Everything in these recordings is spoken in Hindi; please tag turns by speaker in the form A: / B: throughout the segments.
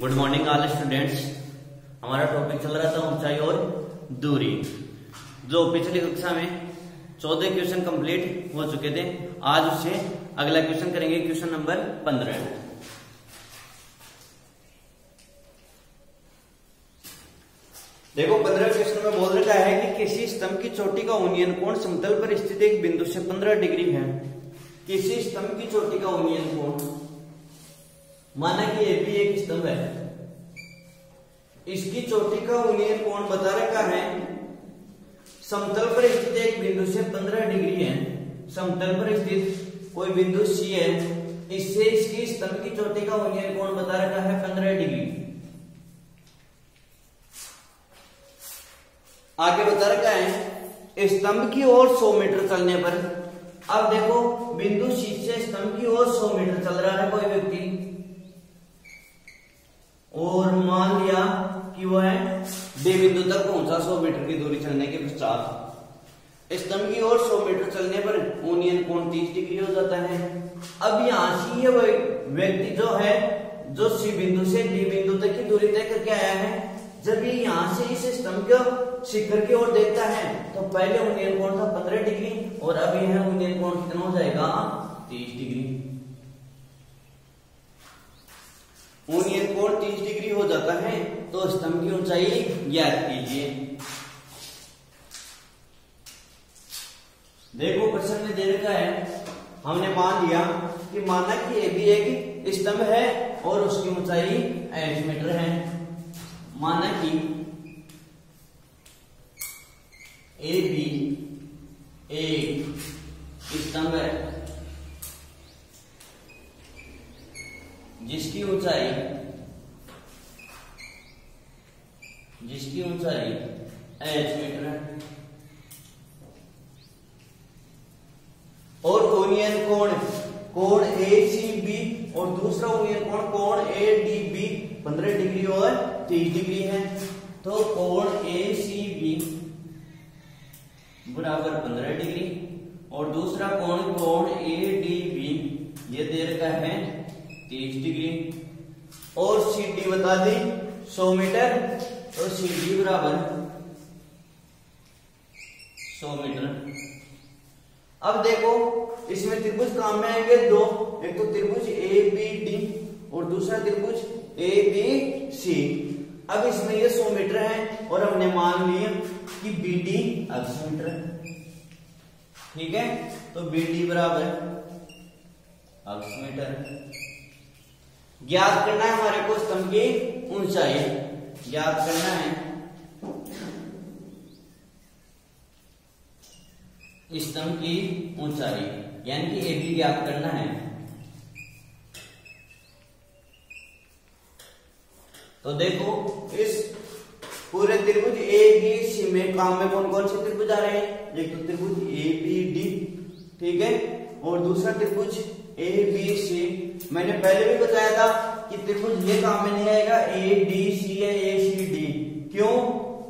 A: Good morning all students. हमारा टॉपिक चल रहा था ऊंचाई और दूरी। जो पिछली कक्षा में 14 क्वेश्चन कंप्लीट हो चुके थे, आज उससे अगला क्वेश्चन करेंगे, क्वेश्चन नंबर 15। देखो 15 क्वेश्चन में बोल रखा है कि किसी स्तंभ की चोटी का उन्नयन कोण समतल पर स्थित एक बिंदु से 15 डिग्री है। किसी स्तंभ की चोटी का उन्नयन कोण, माना कि ये भी एक स्तंभ है, इसकी चोटी का उन्नयन कोण बता रखा है समतल पर स्थित एक बिंदु से 15 डिग्री है। समतल पर स्थित कोई बिंदु C है, इससे इसकी स्तंभ की चोटी का उन्नयन कोण बता रखा है 15 डिग्री। आगे बता रखा है स्तंभ की ओर 100 मीटर चलने पर। अब देखो बिंदु C से स्तंभ की ओर 100 मीटर चल रहा है कोई व्यक्ति, और मान लिया कि वह D बिंदु तक पहुंचा 100 मीटर की दूरी चलने के पश्चात। स्तंभ की ओर 100 मीटर चलने पर उन्नयन कोण 30 डिग्री हो जाता है। अब यहां से ये व्यक्ति जो है, जो C बिंदु से D बिंदु तक की दूरी तय करके आया है, जब ये यहां से इस स्तंभ को शिखर की ओर देखता है तो पहले उन्नयन कोण था 15 डिग्री, और अब यह उन्नयन कोण कितना हो जाएगा 30 डिग्री। उन्नयन कोण 30 डिग्री हो जाता है तो स्तंभ की ऊंचाई ज्ञात कीजिए। देखो प्रश्न में दे रखा है, हमने मान लिया कि माना कि ये भी एक स्तंभ है और उसकी ऊंचाई 8 मीटर है। माना कि ए बी एक स्तंभ है जिसकी ऊंचाई 8 मीटर है, और उन्नयन कोण ACB और दूसरा उन्नयन कोण ADB 15 डिग्री और 30 डिग्री है। तो कोण ACB बराबर 15 डिग्री और दूसरा कोण ADB ये दे रखा है 30 डिग्री, और CD बता दी 100 मीटर, तो CD बराबर 100 मीटर। अब देखो इसमें त्रिभुज काम में आएंगे दो, एक तो त्रिभुज ABD और दूसरा त्रिभुज ABC। अब इसमें ये 100 मीटर है और हमने मान लिया कि BD 80 मीटर है, ठीक है। तो BD बराबर 80 मीटर। ज्ञात करना है हमारे को स्तंभ की ऊंचाई, ज्ञात करना है स्तंभ की ऊंचाई, यानी कि AB ज्ञात करना है। तो देखो इस पूरे त्रिभुज ABC में काम में कौन कौन से त्रिभुज आ रहे हैं, एक तो त्रिभुज ABD, ठीक है, और दूसरा त्रिभुज ABC। मैंने पहले भी बताया था कि त्रिभुज ये काम में नहीं आएगा, ADC या ACD। क्यों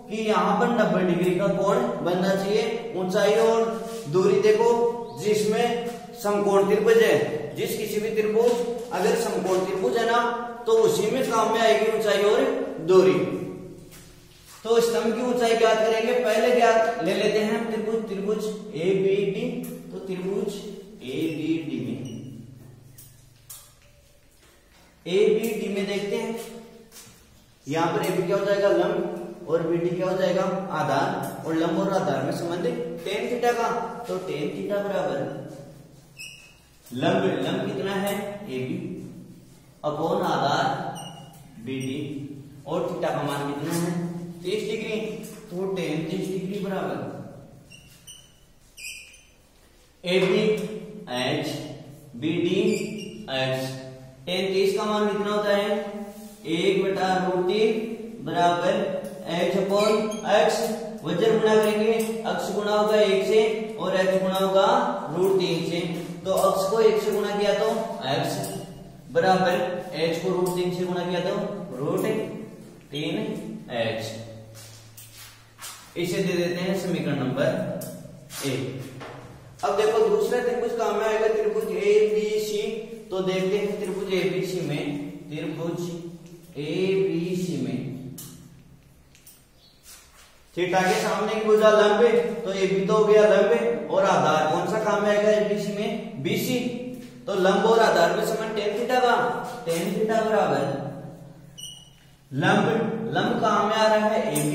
A: कि यहां पर 90 डिग्री का कोण बनना चाहिए। ऊंचाई और दूरी देखो, जिसमें समकोण त्रिभुज है, जिस किसी भी त्रिभुज अगर समकोण त्रिभुज है ना, तो उसी में काम में आएगी ऊंचाई और दूरी। तो स्तंभ की ऊंचाई ज्ञात करेंगे, पहले ज्ञात ले लेते हैं त्रिभुज ABD। तो त्रिभुज ABD में देखते हैं, यहां पर AB क्या हो जाएगा लंब और BD क्या हो जाएगा आधार, और लंब और आधार में संबंध tan थीटा का। तो tan थीटा बराबर लंब कितना है AB अपॉन आधार BD, और थीटा का मान कितना है 30 डिग्री। तो tan 30 डिग्री बराबर AB H BD H। tan 30 का मान कितना होता है 1/√3 बराबर H अपॉन X। वजन गुणा करेंगे, अक्ष गुणा होगा 1 से और X गुणा होगा √3 से। तो अक्ष को 1 से गुणा किया तो X बराबर H को √3 से गुणा किया तो √3H। इसे दे देते हैं समीकरण नंबर 1। अब देखो दूसरा त्रिभुज काम में आएगा त्रिभुज ABC। तो देखते हैं त्रिभुज ABC में त्रिभुज ABC में थीटा के सामने की भुजा लंब है, तो AB तो हो गया लंब है, और आधार कौन सा काम में आएगा ABC में, BC। तो लंब और आधार में समान tan थीटा का, tan थीटा बराबर लंब काम में आ रहा है AB।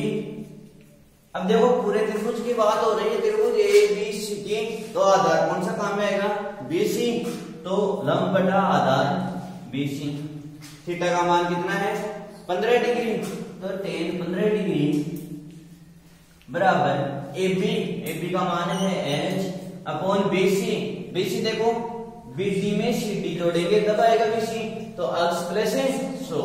A: अब देखो पूरे त्रिभुज की बात हो रही है, त्रिभुज ABC की, तो आधार कौन सा काम में आएगा, BC। तो लंब बटा आधार BC। थीटा का मान कितना है 15 डिग्री, तो tan 15 डिग्री बराबर AB का मान है H अपॉन BC देखो BD में CD जोड़ेंगे तब आएगा BC, तो अक्ष प्लस है 100।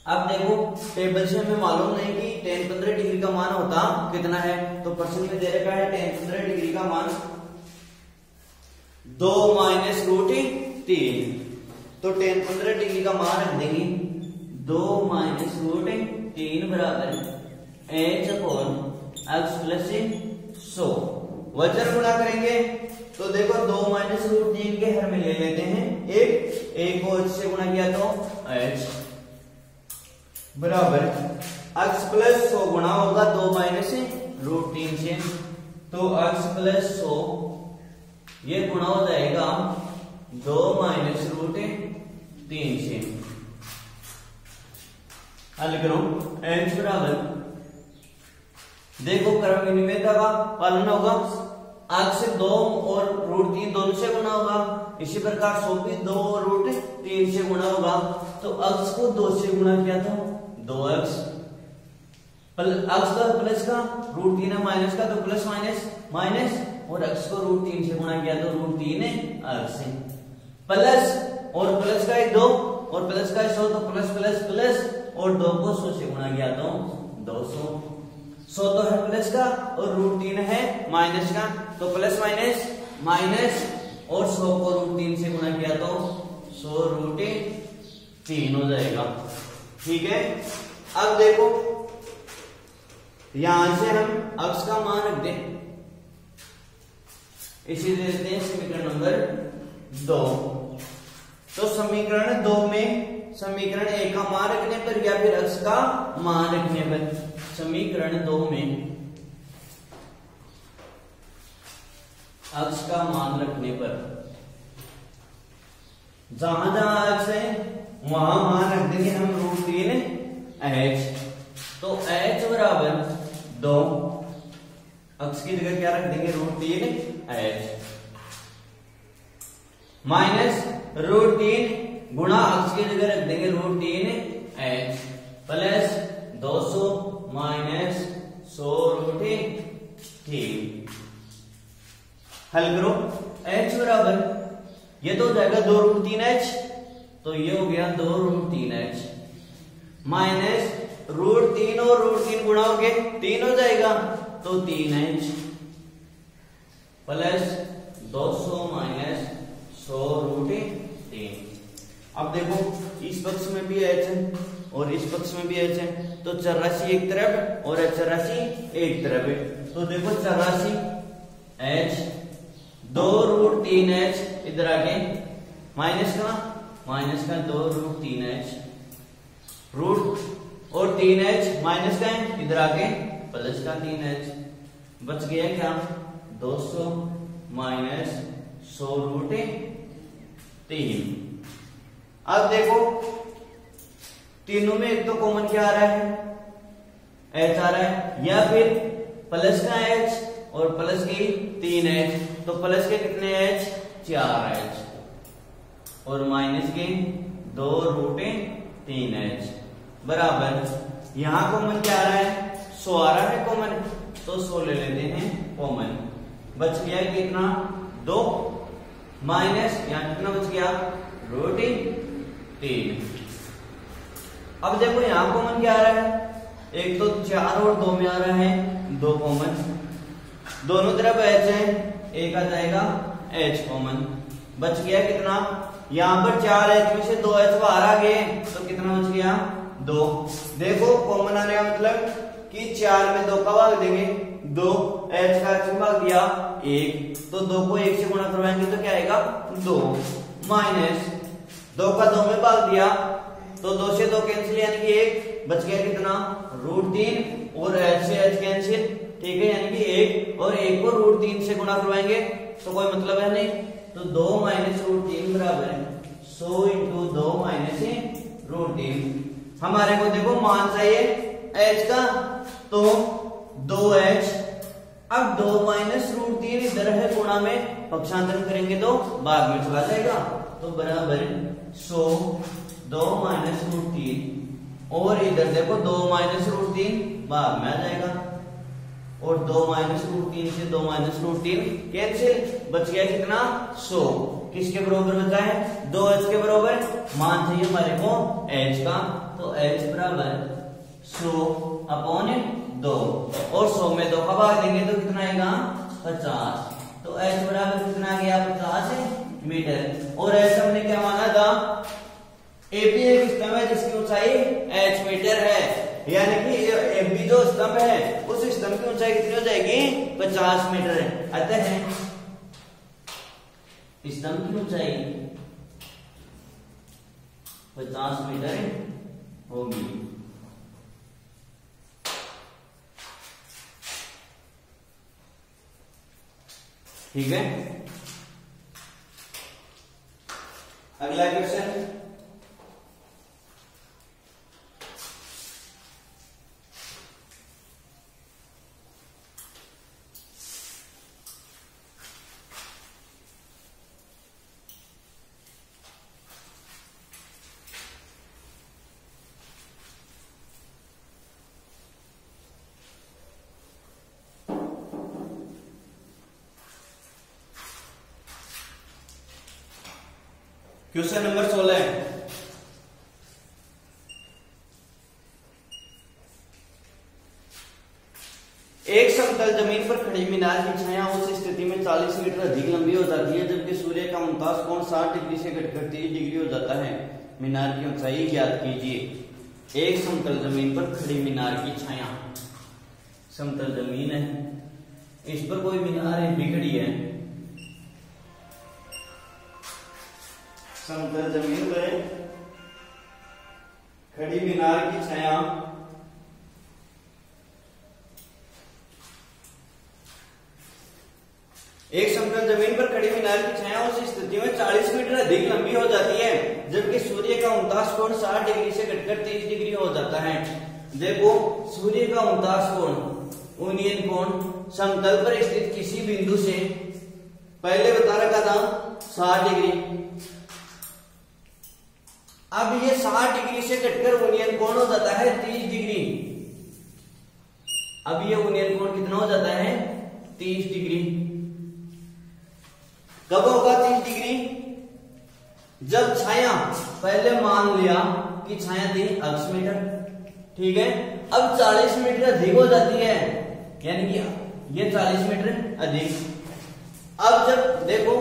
A: अब देखो टेबल से हमें मालूम नहीं कि tan 15 डिग्री का मान होता कितना है, तो प्रश्न में दे रखा है tan 15 डिग्री का मान 2 माइनस रूट 3, तो tan 15 डिग्री का मान रख देंगे 2 माइनस रूट 3 बराबर H अपॉन x प्लस 100। वजन गुणा करेंगे तो देखो 2 माइनस रूट 3 के हर में ले लेते हैं एक को h से गुणा किया तो h बराबर x प्लस 100 गुणा होगा 2 माइनस रूट 3 से, तो x प्लस 100 ये गुणा हो जाएगा 2 माइनस रूट 3 से। हल करो h बराबर देखो क्रम विनिमयता का पालन होगा, x से 2 और रूट 3 दोनों से गुणा होगा, इसी प्रकार 100 भी 2 और रूट 3 से गुणा होगा, तो x को 2 से गुणा किया था 2x का प्लस का रूट 3 है माइनस का, तो प्लस माइनस और x को रूट 3 से गुणा किया तो रूट 3 है x से, प्लस और प्लस का है 2 और प्लस का है 100, तो प्लस प्लस प्लस और 2 को 100 से गुणा किया तो 200। 100 तो है प्लस का और रूट 3 है माइनस का, तो प्लस माइनस और 100 को रूट 3 से गुणा किया तो 100 रूट 3 हो जाएगा। ठीक है, अब देखो यहां से हम x का मान रख दें, इसी देते हैं समीकरण नंबर 2। तो समीकरण 2 में समीकरण 1 का मान रखने पर या फिर x का मान रखने पर, समीकरण 2 में x का मान रखने पर जहां x है वहां मान रख देंगे हम रूट 3 h, तो h बराबर 2, x की जगह क्या रख देंगे रूट 3 h माइनस रूट 3 गुणा x की जगह रख देंगे root 3 h plus 200 minus 100 root 3। हल करो h बराबर ये तो हो जाएगा 2 रूट 3h, तो ये हो गया 2 रूट 3h माइनस रूट 3 और रूट 3 गुणा हो गए 3 हो जाएगा तो 3h प्लस 200 माइनस 100 रूट 3। अब देखो इस पक्ष में भी h है और इस पक्ष में भी h है, तो चौरासी एक तरफ और चौरासी एक तरफ है, तो देखो चौरासी h 2 रूट 3h इधर आके माइनस का 2 रूट 3h रूट और 3h माइनस का है इधर आके प्लस का 3h, बच गया क्या 200 माइनस 100 रूट 3। अब देखो तीनों में एक तो कॉमन क्या आ रहा है h आ रहा है, या फिर प्लस का h और प्लस की 3h, तो प्लस के कितने h 4h और माइनस के 2 रूट 3h बराबर यहां कॉमन क्या आ रहा है 100 आ रहा है कॉमन, तो 100 ले लेते हैं कॉमन, बच गया कितना 2 माइनस यहां कितना बच गया रूट 3। अब देखो यहां कॉमन क्या आ रहा है, एक तो 4 और 2 में आ रहा है 2 कॉमन, दोनों तरफ h है, एक आ जाएगा h कॉमन, बच गया कितना यहां पर 4h में से 2h बाहर आ गए तो कितना बच गया 2। देखो कॉमन आने का मतलब कि 4 में 2 का भाग देंगे 2, h का h भाग दिया 1, तो 2 को 1 से गुणा करवाएंगे तो क्या आएगा 2 माइनस 2 का 2 में भाग दिया तो 2 से 2 कैंसिल, यानी कि 1 बच गया कितना √3 और h से h कैंसिल, ठीक है, यानी कि 1 और 1 को √3 से गुणा करवाएंगे तो कोई मतलब है नहीं, तो 2 - √3 बराबर है 100 × 2 - √3। हमारे को देखो मान चाहिए h का, तो 2h, अब 2 - √3 इधर है गुणा में, पक्षांतरण करेंगे तो भाग में चला जाएगा, तो बराबर 100 2 - √3, और इधर देखो 2 - √3 भाग में आ जाएगा, और 2 - √3 से 2 - √3 कैंसिल, बच गया कितना 100, किसके बराबर बचा है 2h के बराबर। मान चाहिए हमारे को h का, तो h बराबर 100/2, और 100 में 2 का भाग देंगे तो कितना आएगा 50, तो h बराबर कितना आ गया 50 मीटर। और h हमने क्या माना था, AB एक स्तंभ है जिसकी ऊंचाई h मीटर है, यानी कि AB जो स्तंभ है उस स्तंभ की ऊंचाई कितनी हो जाएगी 50 मीटर है, अतः स्तंभ की ऊंचाई 50 मीटर होगी। ठीक है, अगला क्वेश्चन, क्वेश्चन नंबर 16, एक समतल जमीन पर खड़ी मीनार की छाया उस स्थिति में 40 मीटर अधिक लंबी हो जाती है जबकि सूर्य का मुमताज कोण 60 डिग्री से घटकर 30 डिग्री हो जाता है। मीनार की ऊंचाई ज्ञात कीजिए। एक समतल जमीन पर खड़ी मीनार की छाया, समतल जमीन है, इस पर कोई मीनार भी खड़ी है, समतल जमीन पर खड़ी मीनार की छाया एक समतल जमीन पर खड़ी मीनार की छाया उस स्थिति में 40 मीटर अधिक लंबी हो जाती है जबकि सूर्य का उनतास कोण 60 डिग्री से घटकर 30 डिग्री हो जाता है। देखो सूर्य का उनतास कोण यूनियन कोण समतल पर स्थित किसी बिंदु से पहले बता रखा था 60 डिग्री, अब ये 60 डिग्री से घटकर यूनियन कोण हो जाता है 30 डिग्री। अब ये यूनियन कोण कितना हो जाता है 30 डिग्री। कब होगा 30 डिग्री, जब छाया, पहले मान लिया कि छाया थी अक्ष मीटर, ठीक है, अब 40 मीटर अधिक हो जाती है, यानी कि ये 40 मीटर अधिक। अब जब देखो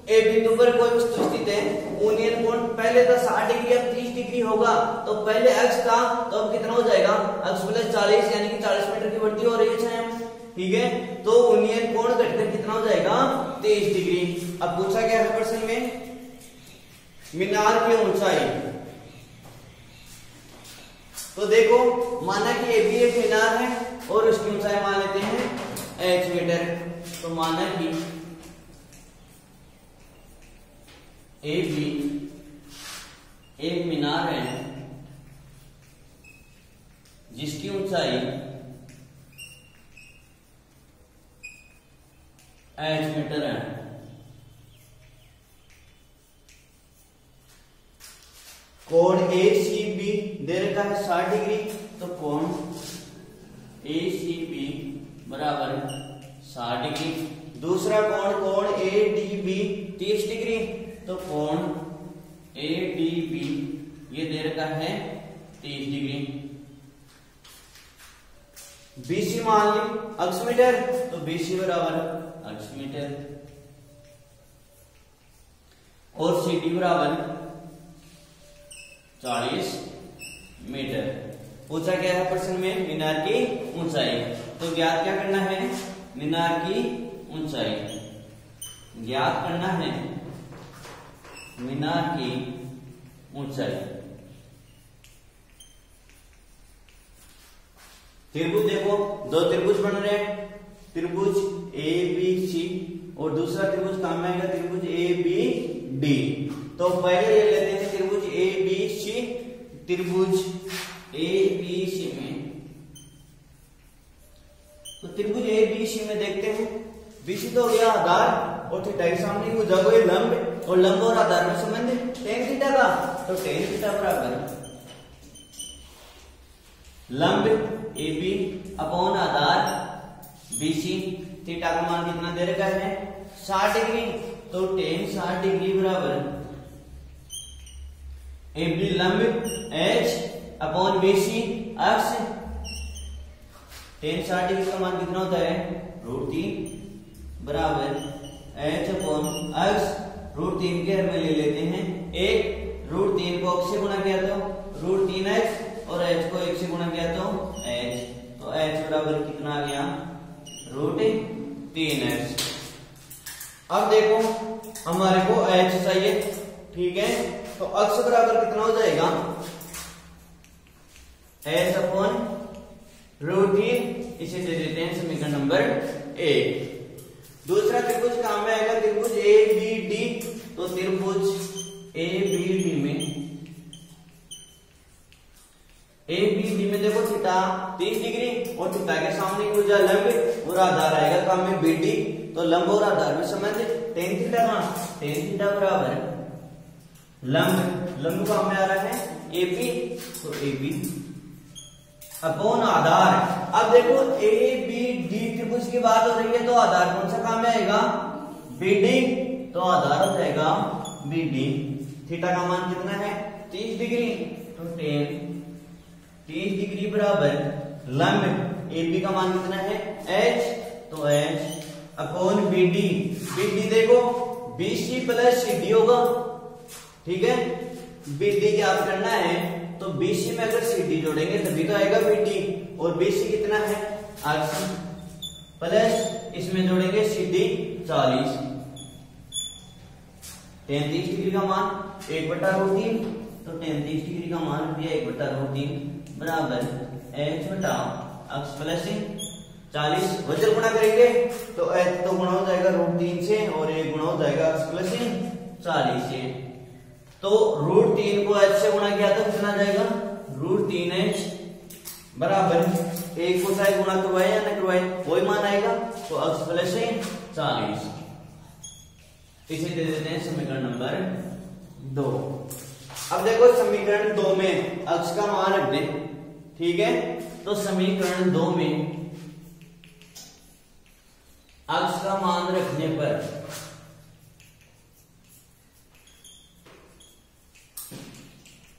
A: ए बिंदु पर कोई वस्तु स्थित है, यूनियन कोण पहले था 60 डिग्री, अब 30 डिग्री होगा, तो पहले अक्ष था तो अब कितना हो जाएगा अक्ष प्लस 40, यानी कि 40 मीटर की बढ़ती हो रही है छाया, ठीक है, तो यूनियन कोण घटकर कितना हो जाएगा 23 डिग्री। अब पूछा गया है प्रश्न में मीनार की ऊंचाई, तो देखो माना कि ये भी एक मीनार है और उसकी ऊंचाई मान लेते हैं h मीटर, तो माना कि ए भी एक मीनार है जिसकी ऊंचाई h मीटर है। कोण ACB दे रखा है 60 डिग्री, तो कोण ACB बराबर 60 डिग्री। दूसरा कोण ADB 30 डिग्री, तो कोण ADB ये दे रखा है 30 डिग्री। BC मान ली अक्ष मीटर, तो BC बराबर अक्ष मीटर, और CD बराबर 40 मीटर। पूछा गया है प्रश्न में मीनार की ऊंचाई, तो ज्ञात क्या करना है मीनार की ऊंचाई, ज्ञात करना है मीनार की ऊंचाई। त्रिभुज देखो, दो त्रिभुज बन रहे हैं, त्रिभुज ए बी सी और दूसरा त्रिभुज काम में आएगा त्रिभुज ए बी डी। तो पहले ले लेते हैं त्रिभुज ए बी सी। त्रिभुज ए बी सी में, तो त्रिभुज ए बी सी में देखते हैं, बीसी तो हो गया आधार और थीटा के सामने भुजा को लंब, और लंब और आधार में संबंध टेन थीटा का, तो टेन थीटा बराबर लंब ए बी अपॉन आधार बीसी। थीटा का मान कितना दे रखा है 60 डिग्री, तो टेन 60 डिग्री बराबर ए बी लंब एच अपॉन बीसी अक्ष। टेन 60 डिग्री का मान कितना होता है √3 बराबर एच अपॉन अक्ष। √3 के में ले लेते हैं एक, √3 को अक्ष से गुणा किया तो √3h और h को 1 से गुणा किया तो h, तो h बराबर कितना आ गया √3h। अब देखो हमारे को h चाहिए, ठीक है, तो अक्ष बराबर कितना हो जाएगा h अपॉन √3, इसे दे देते हैं समीकरण नंबर 1। दूसरा त्रिभुज काम में आएगा त्रिभुज ए बी डी। तो त्रिभुज ए बी डी में देखो थीटा 30 डिग्री और थीटा के सामने भुजा लंब और आधार आएगा काम में बी डी। तो लंब और आधार में संबंध टेन थीटा का, टेन थीटा बराबर लंब काम में आ रहा है ए बी, तो ए बी अपॉन आधार। अब देखो ए बी डी त्रिभुज की बात हो रही है, तो आधार कौन सा काम में आएगा बी डी, तो आधार हो जाएगा बी डी। थीटा का मान कितना है 30 डिग्री, तो टेन 30 डिग्री बराबर लंब ए बी का मान कितना है h, तो h upon B D. B D देखो B C plus C D होगा, ठीक है, बी डी याद करना है, तो BC में अगर CD जोड़ेंगे तभी तो आएगा BD, और BC कितना है 80 प्लस इसमें जोड़ेंगे CD 40, 33 डिग्री का मान 1/√3, तो 33 डिग्री का मान दिया 1/√3 बराबर h बटा अक्ष प्लस 40। वज्र गुणा करेंगे तो h तो गुणा हो जाएगा √3 से और एक गुणा हो जाएगा अक्ष प्लस 40 से। तो √3 को h से गुणा किया तो कितना जाएगा √3h बराबर एक को चाहे गुणा करवाए या न करवाए वही मान आएगा, तो अक्ष प्लस 40। इसे दे देते हैं समीकरण नंबर 2। अब देखो समीकरण 2 में अक्ष का मान रख दे, ठीक है, तो समीकरण 2 में अक्ष का मान रखने पर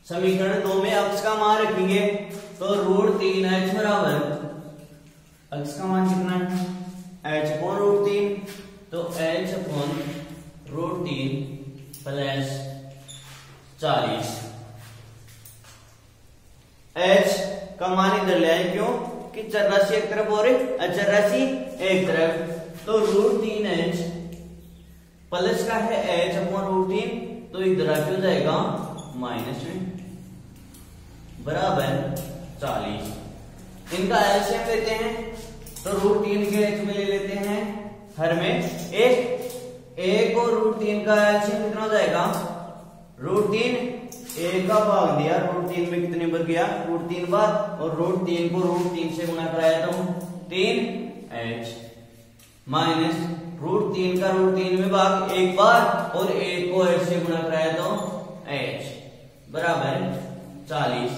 A: समीकरण 2 में अक्ष का मान रखेंगे तो √3h बराबर अक्ष का मान कितना है h अपॉन √3, तो h अपॉन √3 प्लस 40। h का मान इधर ले आए, क्यों कि चर राशि एक तरफ और अचर राशि एक तरफ, तो √3h प्लस का है h अपॉन √3, तो इधर आके हो जाएगा माइनस में बराबर 40। इनका एलसीएम लेते हैं तो √3 के h में ले लेते हैं हर में एक और √3 का एलसीएम कितना हो जाएगा √3, एक का भाग दिया √3 में कितने बार गया √3 बार, और √3 को √3 से गुणा कराया तो 3h माइनस √3 का √3 में भाग एक बार और एक को h से गुणा कराया तो h बराबर 40।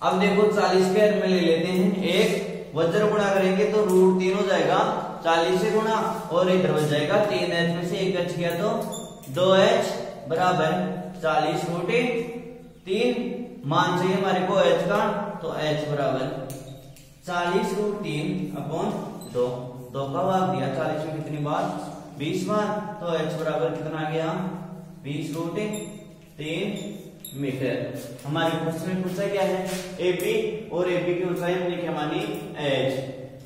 A: अब देखो 40 के में ले लेते हैं एक, वज्र गुणा करेंगे तो √3 हो जाएगा 40 से गुणा और इधर बच जाएगा 3h में से एक h किया तो 2h बराबर 40 √3। मान चाहिए हमारे को h का, तो h बराबर 40 √3 अपॉन 2 का भाग दिया 40 में कितनी बार 20 बार, तो h बराबर कितना आ गया 20 √3 मीटर। हमारे प्रश्न में पूछा क्या है AB और AB की ऊंचाई हमने क्या मानी h,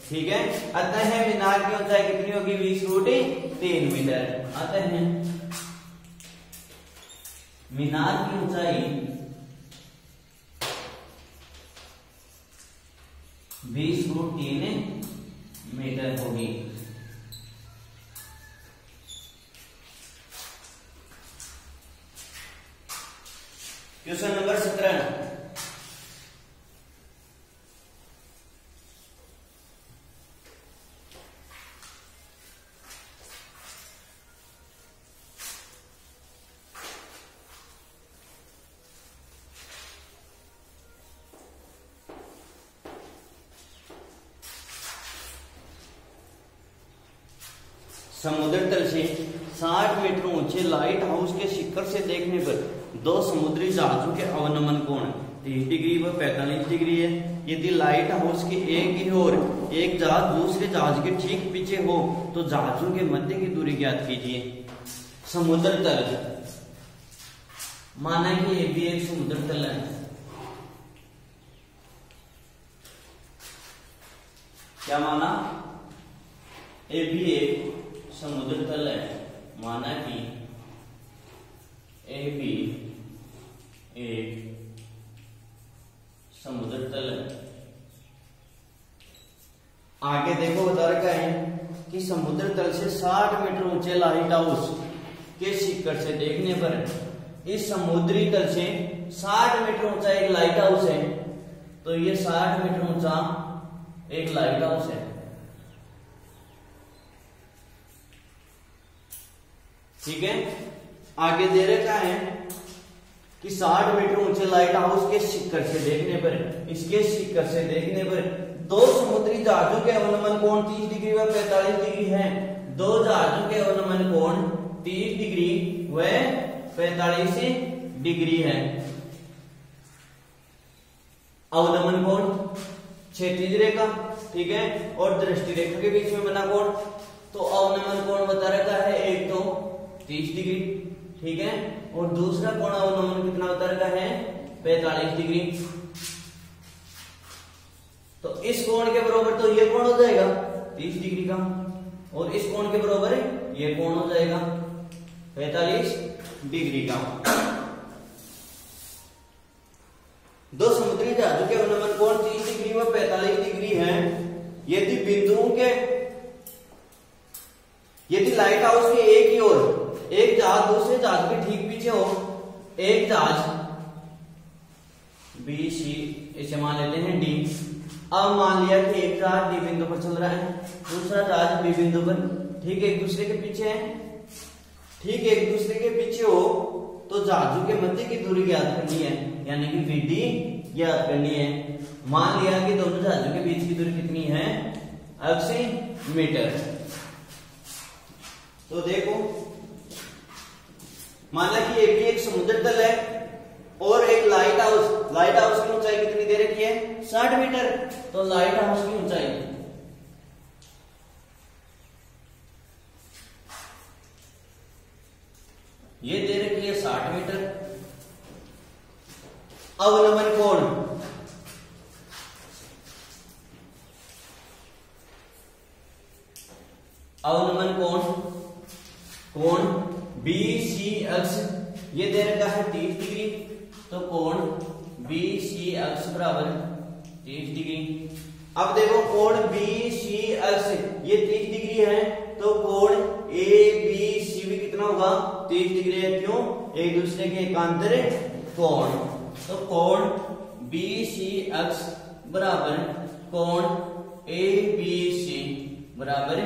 A: ठीक है। अतः मीनार की ऊंचाई कितनी होगी 20 √3 मीटर। अतः मीनार की ऊंचाई 20√3 मीटर होगी। Question number 17। समुद्र तल से 60 मीटर ऊंचे लाइट हाउस के शिखर से देखने पर दो समुद्री जहाजों के अवनमन कोण 30 डिग्री व 45 डिग्री है। यदि लाइट हाउस के एक ही ओर एक जहाज दूसरे जहाज के ठीक पीछे हो तो जहाजों के मध्य की दूरी ज्ञात कीजिए। समुद्र तल, माना कि ये भी एक समुद्र तल है। क्या माना? ये भी एक समुद्र तल है। माना कि ए भी एक समुद्र तल है। आगे देखो बता रखा है कि समुद्र तल से 60 मीटर ऊंचे लाइट हाउस के शिखर से देखने पर इस समुद्री तल से 60 मीटर ऊंचा एक लाइट हाउस है। तो ये 60 मीटर ऊंचा एक लाइट हाउस है। ठीक है। आगे दे रखा है कि 60 मीटर ऊंचे लाइट हाउस के शिखर से देखने पर, इसके शिखर से देखने पर दो समुद्री जहाजों के अवनमन कोण 30 डिग्री व 45 डिग्री है। दो जहाजों के अवनमन कोण 30 डिग्री व 45 डिग्री है। अवनमन कोण क्षैतिज रेखा, ठीक है, और दृष्टि रेखा के बीच में बना कोण। तो अवनमन कोण बता रखा है एक तो 30 डिग्री, ठीक है, और दूसरा कोण अवनमन कितना बता रखा है 45 डिग्री। तो इस कोण के बराबर तो ये कोण हो जाएगा 30 डिग्री का, और इस कोण के बराबर ये कोण हो जाएगा 45 डिग्री का। दो समुद्री जहाजों के अवनमन कोण 30 डिग्री व 45 डिग्री है। यदि बिंदुओं के, यदि लाइट हाउस के एक ही ओर एक जहाज दूसरे जहाज के ठीक पीछे हो, एक जहाज बी सी इसे मान लेते हैं डी। अब मान लिया कि एक जहाज डी बिंदु पर चल रहा है, दूसरा जहाज बी बिंदु पर, ठीक है, एक दूसरे के पीछे है। ठीक है, एक दूसरे के पीछे हो तो जहाजों के मध्य की दूरी ज्ञात करनी है, यानी कि वीडी ज्ञात करनी है। मान लिया कि दोनों जहाजों के बीच की दूरी कितनी है 80 मीटर। तो देखो, माना कि ये भी एक समुद्र तल है और एक लाइट हाउस, लाइट हाउस की ऊंचाई कितनी दे रखी है 60 मीटर। तो लाइट हाउस की ऊंचाई ये दे रखी है 60 मीटर। अवनमन कोण, अवनमन कोण बी सी अक्ष ये दे रखा है 30 डिग्री। तो कोण बी सी अक्ष बराबर 30 डिग्री। अब देखो कोण बी सी अक्ष ये 30 डिग्री है, तो कोण ए बी सी भी कितना होगा 30 डिग्री है। क्यों? एक दूसरे के एकांतर कोण। तो कोण बी सी अक्ष बराबर कोण ए बी सी बराबर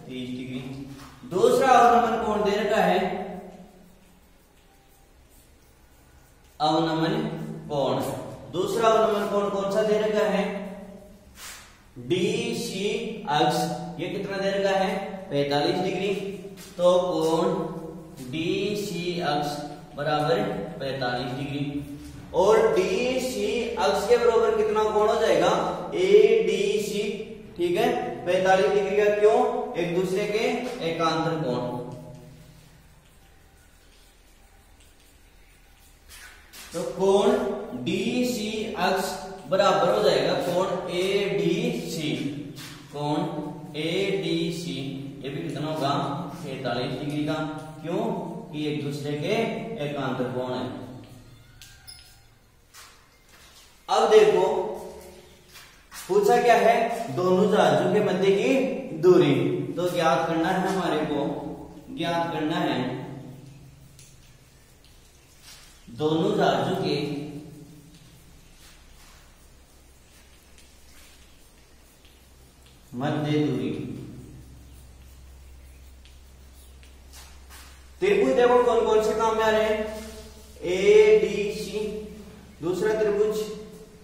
A: 30 डिग्री। दूसरा अवनमन कोण दे रखा है, अवनमन कोण, दूसरा अवनमन कोण कौन सा दे रखा है डी सी अक्ष ये कितना दे रखा है 45 डिग्री। तो कोण डी सी अक्ष बराबर 45 डिग्री, और डी सी अक्ष के बराबर कितना कोण हो जाएगा ए डी सी, ठीक है, 45 डिग्री का। क्यों? एक दूसरे के एकांतर कोण। तो कोण डी सी अक्ष बराबर हो जाएगा कोण ए डी सी, कोण ए डी सी ये भी कितना होगा 45 डिग्री का। क्यों? कि एक दूसरे के एकांतर कोण है। अब देखो पूछा क्या है, दोनों जहाजों के मध्य की दूरी। तो ज्ञात करना है हमारे को, ज्ञात करना है दोनों जहाजों के मध्य दूरी। त्रिभुज देखो कौन कौन से काम में आ रहे हैं, ए डी सी, दूसरा त्रिभुज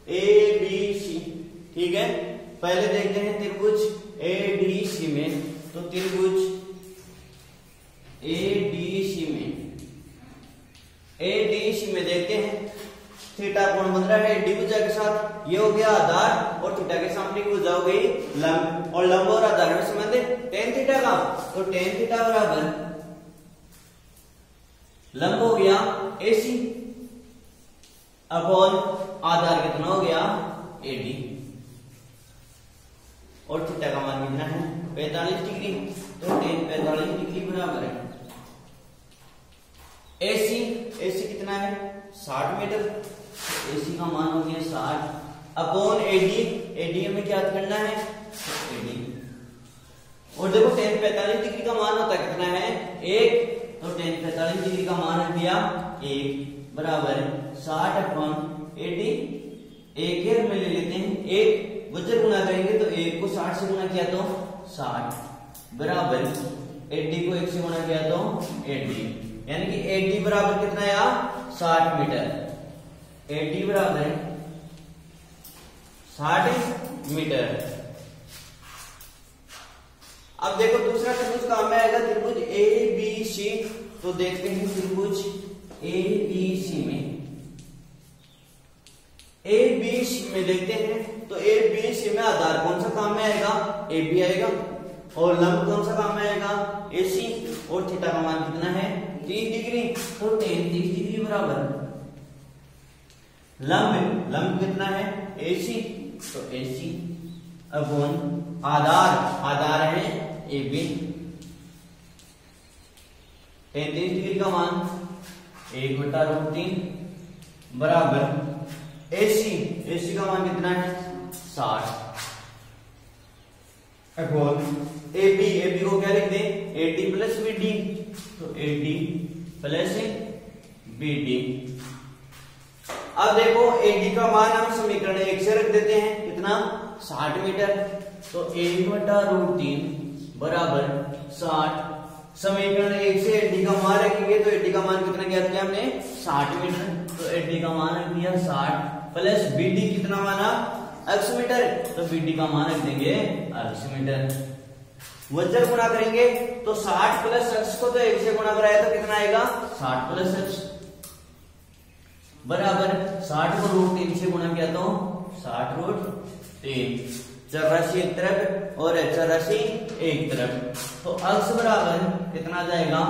A: ए बी सी। ठीक है, पहले देखते हैं त्रिभुज ए डी सी में। तो त्रिभुज ए डी सी में देखते हैं थीटा कोण बन रहा है डी भुजा के साथ, ये हो गया आधार और थीटा के सामने की भुजा हो गई लंब, और लंब और आधार में संबंध है टेन थीटा का। तो टेन थीटा बराबर लंब हो गया AC अपॉन आधार कितना हो गया AD, और थीटा का मान कितना है 45 डिग्री। तो टेन 45 डिग्री बराबर है AC कितना है 60 मीटर। AC का मान हो गया 60 अपॉन AD हमें क्या करना है AD। और देखो टेन 45 डिग्री का मान होता है कितना है 1, तो टेन 45 डिग्री का मान है दिया 1 बराबर 60 अपॉन AD। एक ही में ले लेते हैं, एक वज्र गुना करेंगे तो 1 को 60 से गुना किया तो 60 बराबर AD को 1 से गुना किया तो AD, यानी कि AD बराबर कितना है 60 मीटर। AD बराबर 60 मीटर। अब देखो दूसरा त्रिभुज काम में आएगा त्रिभुज ABC। तो देखते हैं त्रिभुज ABC में देखते हैं। तो ABC में आधार कौन सा काम में आएगा AB आएगा, और लंब कौन सा काम में आएगा AC, और थीटा का मान कितना है 30 डिग्री। तो टेन 30 डिग्री बराबर लंब कितना है AC, तो AC अपॉन आधार है AB। टेन 30 डिग्री का मान 1/√3 बराबर AC का मान कितना है 60 अपॉन AB को क्या लिख दें AD प्लस BD। तो AD प्लस BD। अब देखो AD का मान हम समीकरण 1 से रख देते हैं कितना 60 मीटर। तो 1/√3 बराबर 60। समीकरण 1 से AD का मान रखेंगे तो AD का मान कितना ज्ञात किया हमने 60 मीटर। तो AD का मान रख दिया 60 प्लस BD कितना माना 80 मीटर। तो BD का मान रख देंगे 80 मीटर। वज्र गुना करेंगे तो 60 प्लस 80 को तो 1 से गुना कराया तो कितना आएगा 60 प्लस 80 बराबर 60 को √3 से गुना किया तो 60√3। 84 एक तरफ और 84 एक तरफ। तो अक्ष बराबर कितना आ जाएगा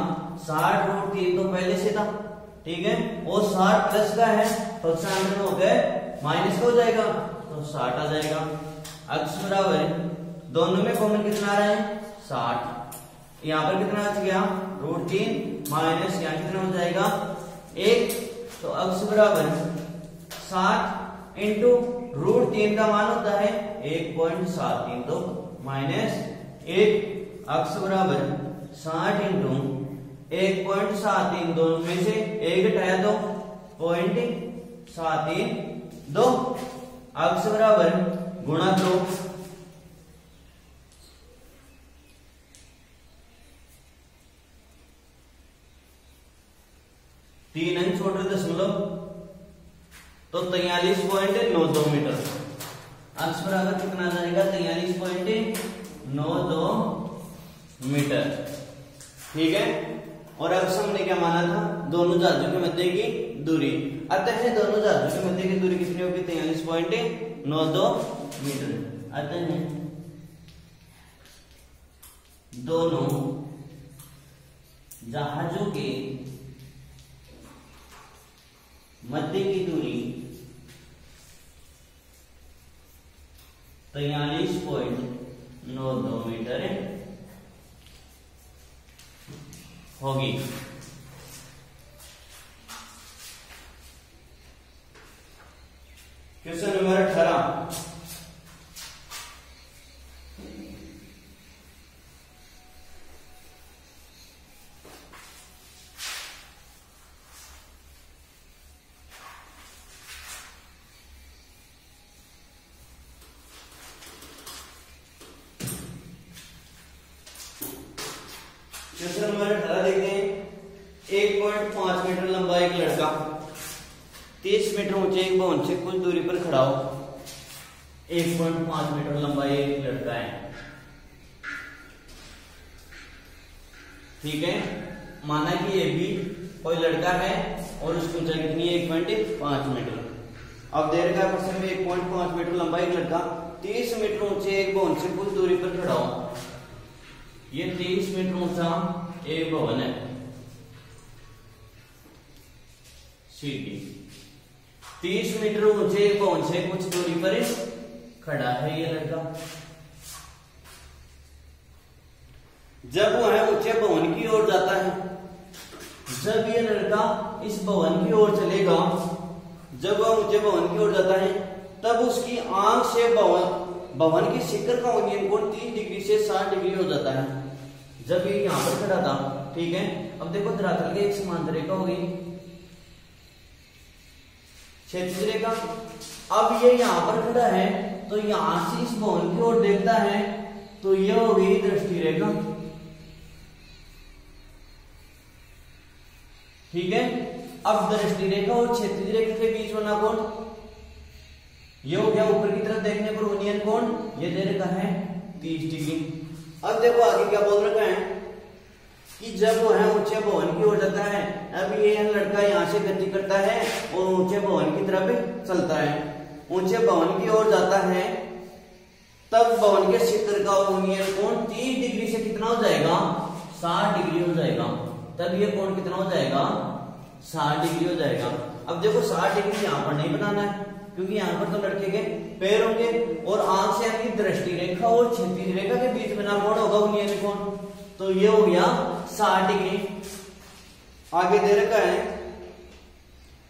A: 60√3 तो पहले से था, ठीक है, और 60 प्लस का है तो अंदर हो गए माइनस का हो जाएगा तो 60 आ जाएगा। अक्ष बराबर दोनों में कॉमन कितना आ रहा है 60। यहाँ पर कितना आ गया √3 माइनस यहाँ कितना हो जाएगा 1। तो अक्ष बराबर 60 इंटू √3 का मान होता है 1.73 तो माइनस 1। अक्ष बराबर 60 इंटू 1.73, दोनों में से 1 घटाया तो 0.72। अक्ष बराबर गुणा 2। तीन अंक छोड़ दशमलव तो 43.92 मीटर। अक्ष बराबर कितना आ जाएगा 43.92 मीटर। ठीक है, और अक्ष हमने क्या माना था दोनों जहाजों के मध्य की दूरी। अतः दोनों जहाजों के मध्य की दूरी कितनी होगी 43.92 मीटर। अतः दोनों जहाजों के मध्य की दूरी 43.92 मीटर होगी। Question number 18। क्वेश्चन नंबर 18 देखते हैं। 1.5 मीटर लंबा एक लड़का 30 मीटर ऊंचे एक भवन से कुछ दूरी पर खड़ा हो। 1.5 मीटर लंबा एक लड़का है, ठीक है। माना कि ये भी कोई लड़का है और उसकी ऊंचाई कितनी है 1.5 मीटर। अब दे रखा है प्रश्न में 1.5 मीटर लंबा एक लड़का 30 मीटर ऊंचे एक भवन से कुछ दूरी पर खड़ा हो। ये 30 मीटर ऊंचा एक भवन है सीढ़ी, 30 मीटर ऊंचे एक भवन से कुछ दूरी पर खड़ा है ये लड़का। जब वह ऊंचे भवन की ओर जाता है, जब ये लड़का इस भवन की ओर चलेगा, जब वह ऊंचे भवन की ओर जाता है, तब उसकी आंख से भवन की शिखर का उन्नयन कोण 30 डिग्री से 60 डिग्री हो जाता है। जब ये यहां पर खड़ा था, ठीक है। अब देखो धरातल की एक समांतर रेखा हो गई, क्षैतिज रेखा। अब ये यहां पर खड़ा है तो यहां से इस भवन की ओर देखता है तो ये हो गई दृष्टि रेखा, ठीक है। अब दृष्टि रेखा और क्षैतिज रेखा के बीच बना कोण ये हो गया ऊपर की तरफ देखने पर उन्नयन कोण, ये दे रखा है 30 डिग्री। अब देखो आगे क्या बोल रखा है कि जब वह ऊंचे भवन की ओर जाता है, अब ये लड़का यहां से गति करता है और ऊंचे भवन की तरफ चलता है, ऊंचे भवन की ओर जाता है, तब भवन के शिखर का उन्नयन कोण 30 डिग्री से कितना हो जाएगा 60 डिग्री हो जाएगा। तब ये कोण कितना हो जाएगा 60 डिग्री हो जाएगा। अब देखो 60 डिग्री यहां पर नहीं बनाना है क्योंकि यहां पर तो लड़के के पैर होंगे और आंख से आपकी दृष्टि रेखा और क्षैतिज रेखा के बीच में ना कोण होगा उन्नयन कोण, तो ये हो गया 60 डिग्री। आगे दे रखा है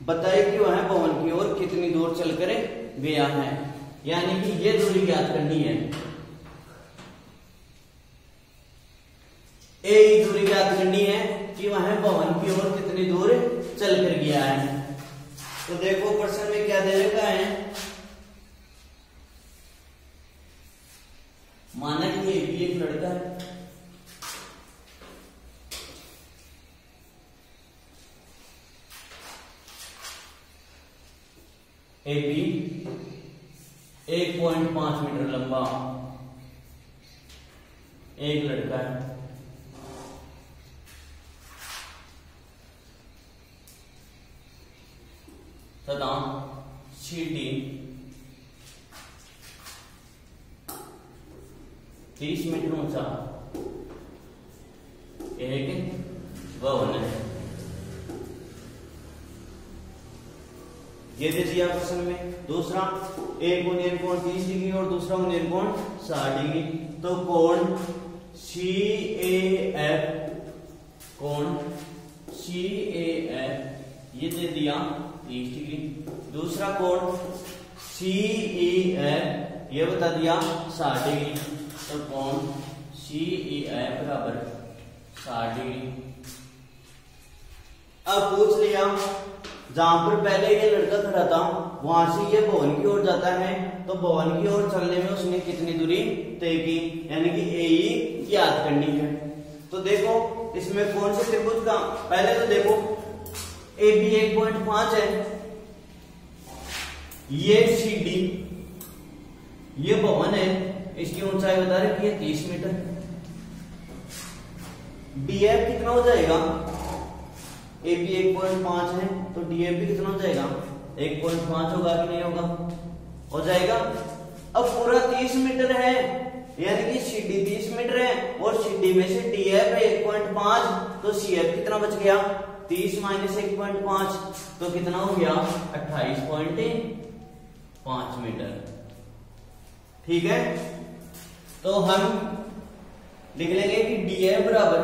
A: बताइए कि वह भवन की ओर कितनी दूर चलकर गया है, यानी कि ये दूरी ज्ञात करनी है। ए दूरी ज्ञात करनी है कि वह भवन की ओर कितनी दूर चलकर गया है। तो देखो प्रश्न में क्या दे रखा है, माना कि ये भी एक लड़का है, ए बी 1.5 मीटर लंबा एक लड़का है, तथा CD 30 मीटर ऊंचा एक भवन है। ये दे दिया प्रश्न में। दूसरा एक उन्नयन कोण 30 डिग्री और दूसरा उन्नयन कोण 60 डिग्री, तो कोण CAF, कोण CAF ये दे दिया 30 डिग्री। दूसरा कोण CEF ये बता दिया 60 डिग्री, तो कोण CEF बराबर 60 डिग्री। अब पूछ लिया जहां पर पहले ये लड़का खड़ा था वहां से ये भवन की ओर जाता है, तो भवन की ओर चलने में उसने कितनी दूरी तय की, यानी कि AE याद करनी है। तो देखो इसमें कौन से त्रिभुज का, पहले तो देखो AB 1.5 है, ये CD ये भवन है, इसकी ऊंचाई बता रही है 30 मीटर। DF कितना हो जाएगा, AB 1.5 है तो DF भी कितना हो जाएगा 1.5 होगा कि नहीं होगा, हो जाएगा। अब पूरा 30 मीटर है, यानी कि CD 30 मीटर है और CD में से DF है 1.5, तो CF कितना बच गया 30 माइनस 1.5, तो कितना हो गया 28.5 मीटर, ठीक है। तो हम लिख लेंगे कि DF बराबर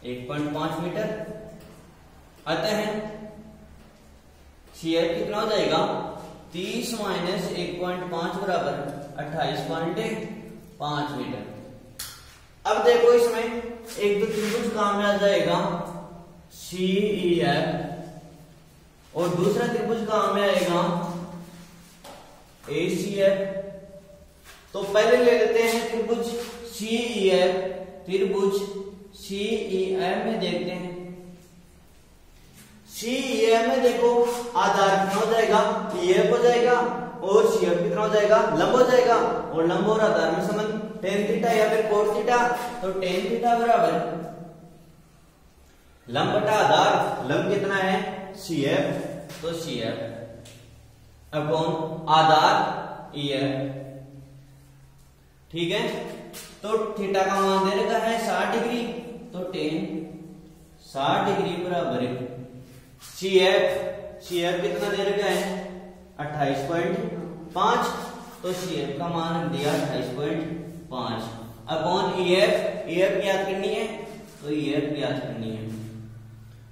A: 1.5 मीटर, अतः CF कितना हो जाएगा 30 माइनस 1.5 बराबर 28.5 मीटर। अब देखो इसमें एक तो त्रिभुज काम में आ जाएगा CEF और दूसरा त्रिभुज काम में आएगा ACF। तो पहले ले लेते हैं त्रिभुज CEF। त्रिभुज CEF में देखते हैं। CEF में देखो आधार कितना हो जाएगा, EF हो जाएगा और CF कितना हो जाएगा, लंब हो जाएगा। और लंब और आधार में संबंध tan थीटा या फिर cos थीटा। तो tan थीटा बराबर लंब बटा आधार, लंब कितना है CF, तो CF अपॉन आधार EF। ठीक है, तो थीटा का मान दे रखा है 60 डिग्री, तो tan 60 डिग्री बराबर CF कितना दे रखा है 28.5, तो CF का मान रख दिया 28.5 अपॉन EF ज्ञात करनी है, तो EF ज्ञात करनी है।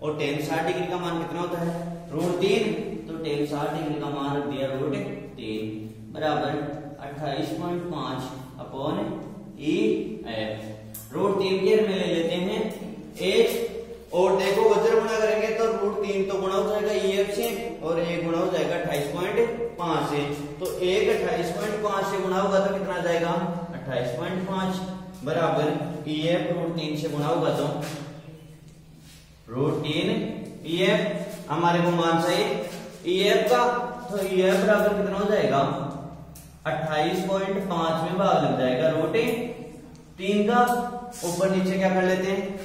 A: और tan 60 डिग्री का मान कितना होता है √3, तो tan 60 डिग्री का मान रख दिया √3 बराबर 28.5 अपॉन EF। √3 के में ले लेते हैं 1 और देखो वज्र गुणा करेंगे तो √3 तो गुणा हो जाएगा EF से और 1 गुणा हो जाएगा 28.5 से। तो 1 28.5 से गुणा होगा तो कितना जाएगा 28.5 बराबर EF √3 से गुणा होगा तो √3 EF हमारे को मान चाहिए EF का, तो EF बराबर कितना हो जाएगा 28.5 में भाग लग जाएगा √3 का। ऊपर नीचे क्या कर लेते हैं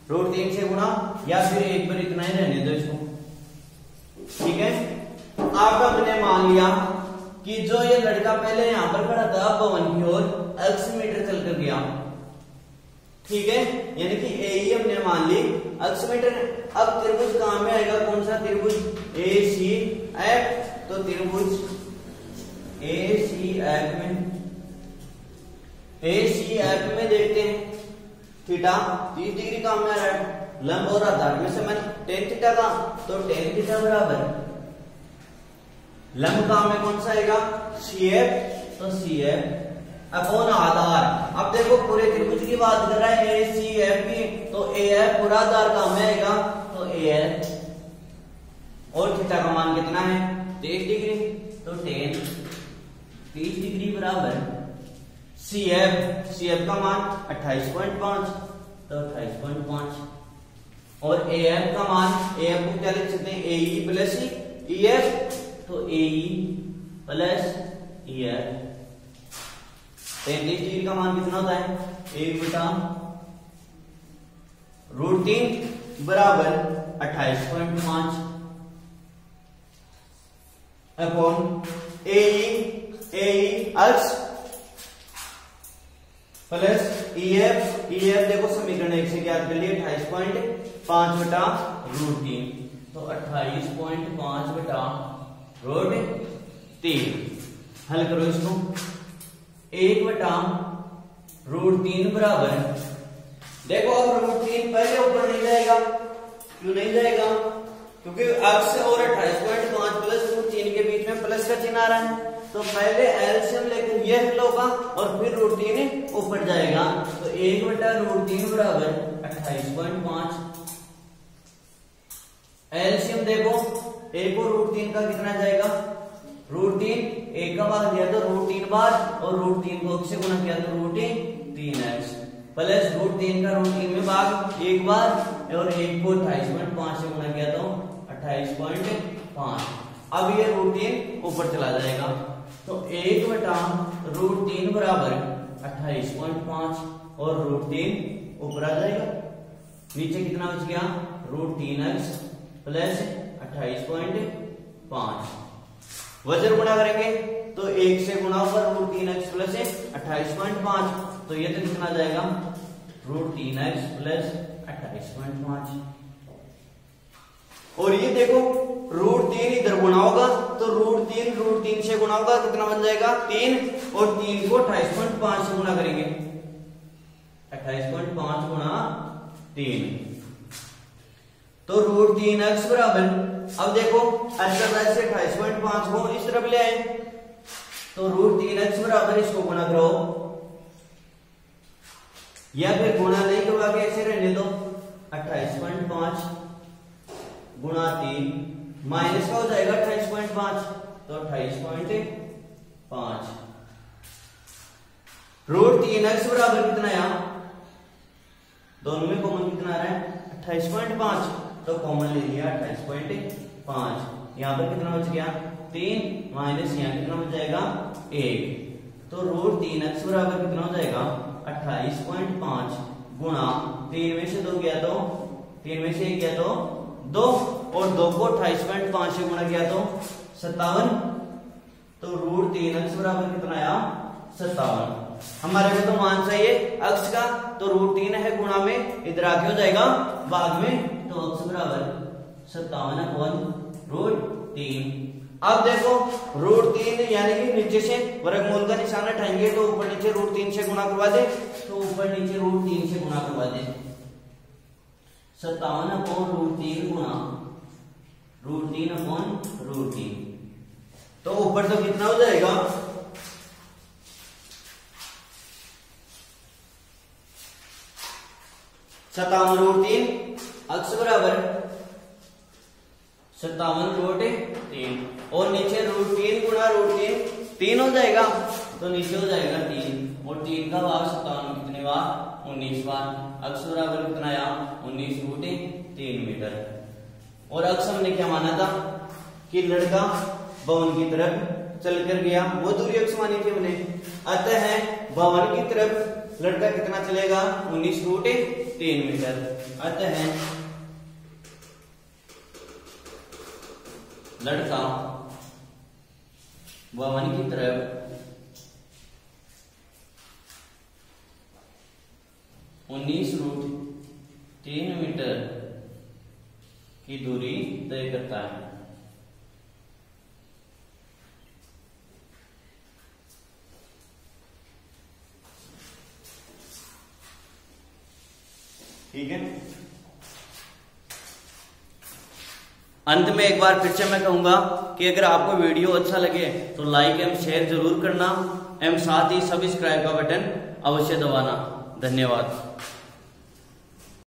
A: √3 से गुणा या फिर एक बार इतना ही रहने दो इसको। ठीक है, आपका मैंने मान लिया कि जो ये लड़का पहले यहां पर खड़ा था भवन की ओर x मीटर चलकर गया। ठीक है, यानी कि AE हमने मान ली x मीटर। अब त्रिभुज काम में आएगा कौन सा त्रिभुज ACF। तो त्रिभुज ACF में देखते हैं थीटा 30 डिग्री काम में आ रहा है, लंब और आधार में संबंध tan थीटा का, तो tan थीटा बराबर लंब काम में कौन सा आएगा CF, तो CF अपॉन आधार। अब देखो पूरे त्रिभुज की बात कर रहा है ACF की, तो AF पूरा आधार काम में आएगा, तो AF और थीटा का मान कितना है 30 डिग्री, तो tan 30 डिग्री बराबर CF का मान 28.5, तो 28.5 और AF का मान, AF को क्या लिख सकते हैं AE प्लस EF, तो AE प्लस EF। 33 डिग्री का मान कितना होता है 1/√3 बराबर 28.5 upon AE x plus EF देखो समीकरण 1 से ज्ञात कर लिए 28.5/√3, तो 28.5/√3। हल करो इसको 1/√3 बराबर, देखो अब √3 पहले ऊपर नहीं जाएगा, क्यों नहीं जाएगा, क्योंकि x और 28.5 प्लस √3 के बीच में प्लस का चिन्ह आ रहा है। तो पहले एलसीएम लेकर यह होगा और फिर √3 ऊपर जाएगा, तो 1/√3 बराबर 28.5। एलसीएम देखो 1 और √3 का कितना जाएगा √3, 1 का भाग दिया तो √3 बार और √3 को से गुणा किया तो √3x प्लस √3 का √3 में भाग 1 बार और 1 को 28.5 से गुणा किया तो 28.5। अब ये √3 ऊपर चला जाएगा, तो 1/√3 बराबर 28.5 और √3 ऊपर आ जाएगा, नीचे कितना बच गया √3x प्लस 28.5। वजन गुणा करेंगे तो 1 से गुणा होगा √3x प्लस 28.5, तो ये तो कितना जाएगा √3x प्लस 28.5। और ये देखो √3 इधर गुणा होगा तो √3 से गुणा होगा, कितना बन जाएगा 3 और 3 को 28.5 से गुणा करेंगे, 28.5 गुणा 3, तो √3x बराबर अब देखो अठाईस से 28.5 को इस तरफ ले आए तो √3x बराबर इसको गुणा करो, या फिर गुणा नहीं करवा के ऐसे रहने दो। 28.5 गुणा 3 माइनस का हो जाएगा 28.5 तो 28.5 √3x बराबर कितना है, दोनों में कॉमन कितना आ रहा है 28.5 तो कॉमन ले लिया 28.5। यहां पर कितना बच गया 3 माइनस यहाँ कितना बच जाएगा 1 तो √3x बराबर कितना हो जाएगा 28.5 गुणा 3 में से 2 गया तो 3 में से 1 गया तो 2 और 2 को 28.5 से गुणा किया तो 57 तो √3x बराबर कितना आया 57। हमारे को तो मान चाहिए अक्ष का तो √3 है गुणा में इधर आके हो जाएगा भाग में तो अक्ष बराबर 57/√3। अब देखो √3 यानी कि नीचे से वर्गमूल का निशान उठाएंगे तो ऊपर नीचे √3 से गुणा करवा दे तो ऊपर नीचे √3 से गुणा करवा दे 57/√3 गुणा √3/√3 तो ऊपर तो कितना हो जाएगा 57/√3 अक्ष बराबर 57/√3 और नीचे √3 गुणा √3 3 हो जाएगा तो नीचे हो जाएगा 3 और 3 का भाग 57 में कितने बार 19 बार। अक्ष बराबर कितना आया 19√3 मीटर। और अक्ष हमने क्या माना था कि लड़का भवन की तरफ चल कर गया, वो दूरी अक्ष मानी थी हमने। अतः भवन की तरफ लड़का कितना चलेगा 19√3 मीटर। अतः लड़का भवन की तरफ 19√3 मीटर की दूरी तय करता है। ठीक है। अंत में एक बार फिर से मैं कहूंगा कि अगर आपको वीडियो अच्छा लगे तो लाइक एवं शेयर जरूर करना एवं साथ ही सब्सक्राइब का बटन अवश्य दबाना। धन्यवाद।